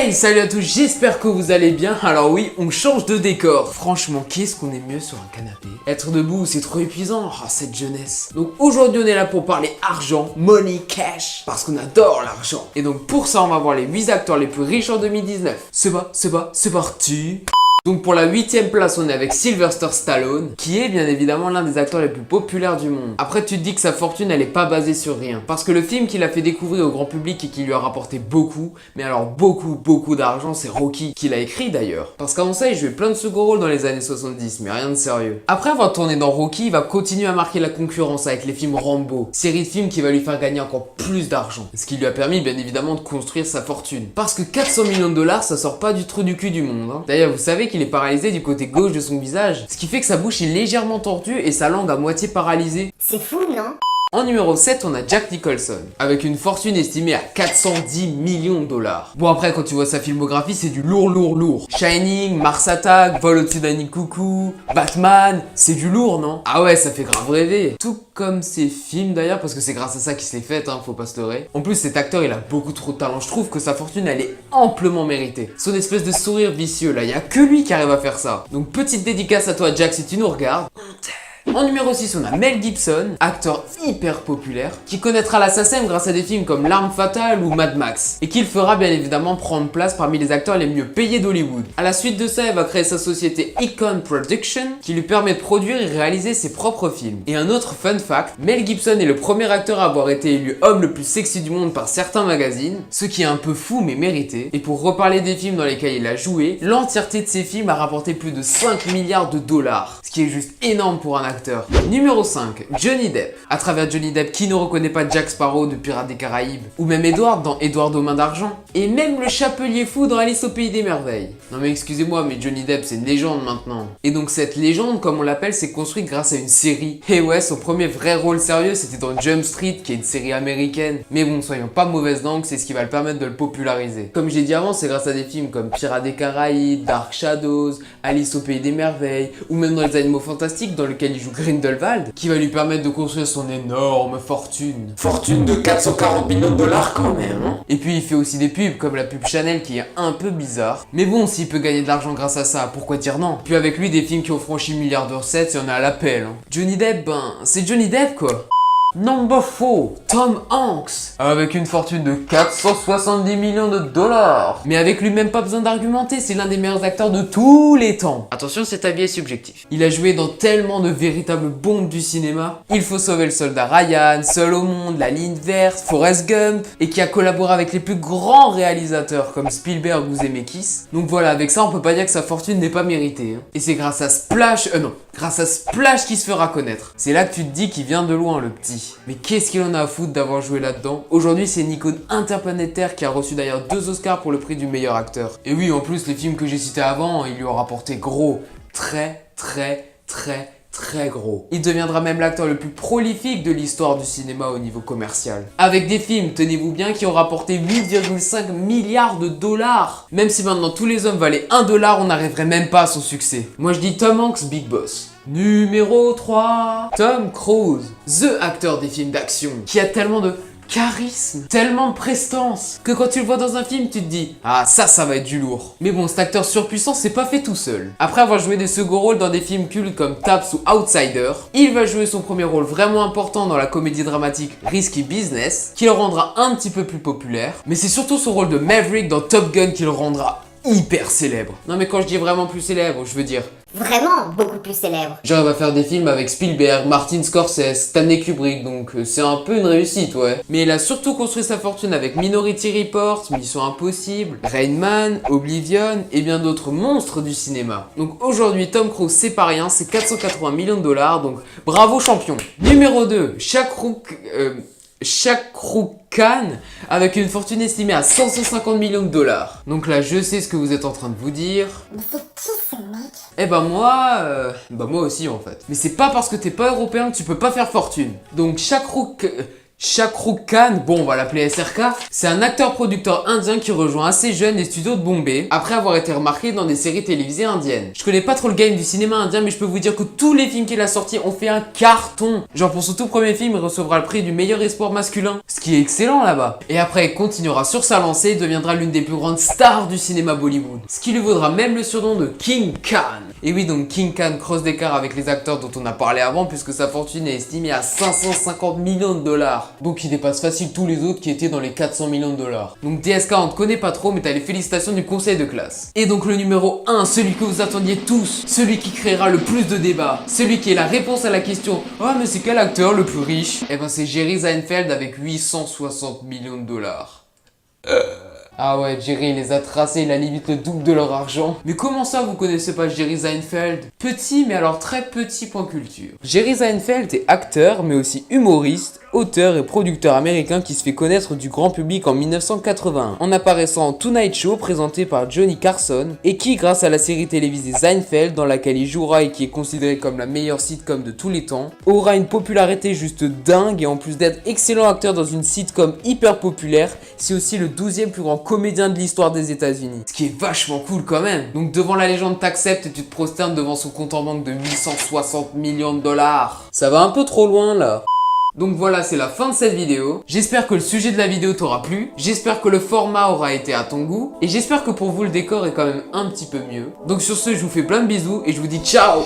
Hey, salut à tous, j'espère que vous allez bien. Alors oui, on change de décor. Franchement, qu'est-ce qu'on est mieux sur un canapé? Être debout, c'est trop épuisant. Oh, cette jeunesse. Donc aujourd'hui, on est là pour parler argent, money, cash, parce qu'on adore l'argent. Et donc pour ça, on va voir les 8 acteurs les plus riches en 2019. C'est parti. Donc pour la 8ème place, on est avec Sylvester Stallone, qui est bien évidemment l'un des acteurs les plus populaires du monde. Après tu te dis que sa fortune elle est pas basée sur rien, parce que le film qu'il a fait découvrir au grand public et qui lui a rapporté beaucoup, mais alors beaucoup d'argent, c'est Rocky, qu'il a écrit d'ailleurs. Parce qu'avant ça il jouait plein de second rôles dans les années 70, mais rien de sérieux. Après avoir tourné dans Rocky, il va continuer à marquer la concurrence avec les films Rambo, série de films qui va lui faire gagner encore plus d'argent. Ce qui lui a permis bien évidemment de construire sa fortune. Parce que 400 millions de dollars, ça sort pas du trou du cul du monde. Hein. D'ailleurs vous savez qu'il est paralysé du côté gauche de son visage, ce qui fait que sa bouche est légèrement tordue et sa langue à moitié paralysée. C'est fou, non? En numéro 7, on a Jack Nicholson, avec une fortune estimée à 410 millions de dollars. Bon après, quand tu vois sa filmographie, c'est du lourd. Shining, Mars Attack, Vol au-dessus d'un nid de coucou, Batman, c'est du lourd, non? Ah ouais, ça fait grave rêver. Tout comme ses films d'ailleurs, parce que c'est grâce à ça qu'il se les fait, hein, faut pas se leurrer. En plus, cet acteur, il a beaucoup trop de talent. Je trouve que sa fortune, elle est amplement méritée. Son espèce de sourire vicieux, là, y a que lui qui arrive à faire ça. Donc petite dédicace à toi, Jack, si tu nous regardes. En numéro 6, on a Mel Gibson, acteur hyper populaire, qui connaîtra la SACEM grâce à des films comme L'Arme Fatale ou Mad Max, et qu'il fera bien évidemment prendre place parmi les acteurs les mieux payés d'Hollywood. À la suite de ça, il va créer sa société Icon Production, qui lui permet de produire et réaliser ses propres films. Et un autre fun fact, Mel Gibson est le premier acteur à avoir été élu homme le plus sexy du monde par certains magazines, ce qui est un peu fou mais mérité. Et pour reparler des films dans lesquels il a joué, l'entièreté de ses films a rapporté plus de 5 milliards de dollars, ce qui est juste énorme pour un acteur. Numéro 5, Johnny Depp. À travers Johnny Depp, qui ne reconnaît pas Jack Sparrow de Pirates des Caraïbes? Ou même Edward dans Edward aux mains d'argent? Et même le Chapelier Fou dans Alice au Pays des Merveilles. Non mais excusez-moi, mais Johnny Depp c'est une légende maintenant. Et donc cette légende, comme on l'appelle, s'est construite grâce à une série. Et ouais, son premier vrai rôle sérieux c'était dans Jump Street, qui est une série américaine. Mais bon, soyons pas mauvaises langues, c'est ce qui va le permettre de le populariser. Comme j'ai dit avant, c'est grâce à des films comme Pirates des Caraïbes, Dark Shadows, Alice au Pays des Merveilles, ou même dans Les Animaux Fantastiques, dans lequel il joue Grindelwald, qui va lui permettre de construire son énorme fortune. Fortune de 440 millions de dollars quand même, hein. Et puis il fait aussi des pubs, comme la pub Chanel qui est un peu bizarre. Mais bon, s'il peut gagner de l'argent grâce à ça, pourquoi dire non? Puis avec lui, des films qui ont franchi milliards de recettes, il y en a à l'appel. Hein. Johnny Depp, ben, c'est Johnny Depp quoi. Number 4, Tom Hanks, avec une fortune de 470 millions de dollars. Mais avec lui même pas besoin d'argumenter, c'est l'un des meilleurs acteurs de tous les temps. Attention, cet avis est subjectif. Il a joué dans tellement de véritables bombes du cinéma. Il faut sauver le soldat Ryan, Seul au monde, La ligne verte, Forrest Gump, et qui a collaboré avec les plus grands réalisateurs comme Spielberg ou Zemeckis. Donc voilà, avec ça on peut pas dire que sa fortune n'est pas méritée. Hein. Et c'est grâce à Splash qu'il se fera connaître. C'est là que tu te dis qu'il vient de loin le petit. Mais qu'est-ce qu'il en a à foutre d'avoir joué là-dedans? Aujourd'hui, c'est une icône interplanétaire qui a reçu d'ailleurs 2 Oscars pour le prix du meilleur acteur. Et oui, en plus, les films que j'ai cités avant, ils lui ont rapporté gros. Très gros. Il deviendra même l'acteur le plus prolifique de l'histoire du cinéma au niveau commercial. Avec des films, tenez-vous bien, qui ont rapporté 8,5 milliards de dollars. Même si maintenant tous les hommes valaient 1 dollar, on n'arriverait même pas à son succès. Moi je dis Tom Hanks, Big Boss. Numéro 3, Tom Cruise, the acteur des films d'action, qui a tellement de charisme, tellement de prestance, que quand tu le vois dans un film, tu te dis « Ah, ça va être du lourd ». Mais bon, cet acteur surpuissant s'est pas fait tout seul. Après avoir joué des seconds rôles dans des films cultes comme Taps ou Outsider, il va jouer son premier rôle vraiment important dans la comédie dramatique Risky Business, qui le rendra un petit peu plus populaire. Mais c'est surtout son rôle de Maverick dans Top Gun qui le rendra hyper célèbre. Non mais quand je dis vraiment plus célèbre, je veux dire Vraiment beaucoup plus célèbre. genre il va faire des films avec Spielberg, Martin Scorsese, Stanley Kubrick, donc c'est un peu une réussite, ouais. Mais il a surtout construit sa fortune avec Minority Report, Mission Impossible, Rain Man, Oblivion et bien d'autres monstres du cinéma. Donc aujourd'hui Tom Cruise c'est pas rien, c'est 480 millions de dollars, donc bravo champion. Numéro 2, Shah Rukh Khan, avec une fortune estimée à 150 millions de dollars. Donc là, je sais ce que vous êtes en train de vous dire. Mais c'est qui ce mec? Eh ben moi aussi en fait. Mais c'est pas parce que t'es pas européen que tu peux pas faire fortune. Donc Shah Rukh Khan, bon on va l'appeler SRK, c'est un acteur-producteur indien qui rejoint assez jeune les studios de Bombay après avoir été remarqué dans des séries télévisées indiennes. Je connais pas trop le game du cinéma indien mais je peux vous dire que tous les films qu'il a sortis ont fait un carton. Genre pour son tout premier film il recevra le prix du meilleur espoir masculin, ce qui est excellent là-bas. Et après il continuera sur sa lancée et deviendra l'une des plus grandes stars du cinéma Bollywood, ce qui lui vaudra même le surnom de King Khan. Et oui donc King Khan cross d'écart avec les acteurs dont on a parlé avant puisque sa fortune est estimée à 550 millions de dollars. Donc il dépasse facile tous les autres qui étaient dans les 400 millions de dollars. Donc DSK on te connaît pas trop mais t'as les félicitations du conseil de classe. Et donc le numéro 1, celui que vous attendiez tous, celui qui créera le plus de débats, celui qui est la réponse à la question « Oh mais c'est quel acteur le plus riche ?» Eh ben c'est Jerry Seinfeld avec 860 millions de dollars. Ah ouais, Jerry les a tracés, il a limite le double de leur argent. Mais comment ça vous connaissez pas Jerry Seinfeld? Petit mais alors très petit point culture. Jerry Seinfeld est acteur mais aussi humoriste, auteur et producteur américain qui se fait connaître du grand public en 1981 en apparaissant en Tonight Show présenté par Johnny Carson et qui grâce à la série télévisée Seinfeld dans laquelle il jouera et qui est considérée comme la meilleure sitcom de tous les temps, aura une popularité juste dingue et en plus d'être excellent acteur dans une sitcom hyper populaire, c'est aussi le 12e plus grand comédien de l'histoire des États-Unis. Ce qui est vachement cool quand même. Donc devant la légende t'acceptes et tu te prosternes devant son compte en banque de 860 millions de dollars. Ça va un peu trop loin là. Donc voilà, c'est la fin de cette vidéo. J'espère que le sujet de la vidéo t'aura plu. J'espère que le format aura été à ton goût. Et j'espère que pour vous, le décor est quand même un petit peu mieux. Donc sur ce, je vous fais plein de bisous et je vous dis ciao!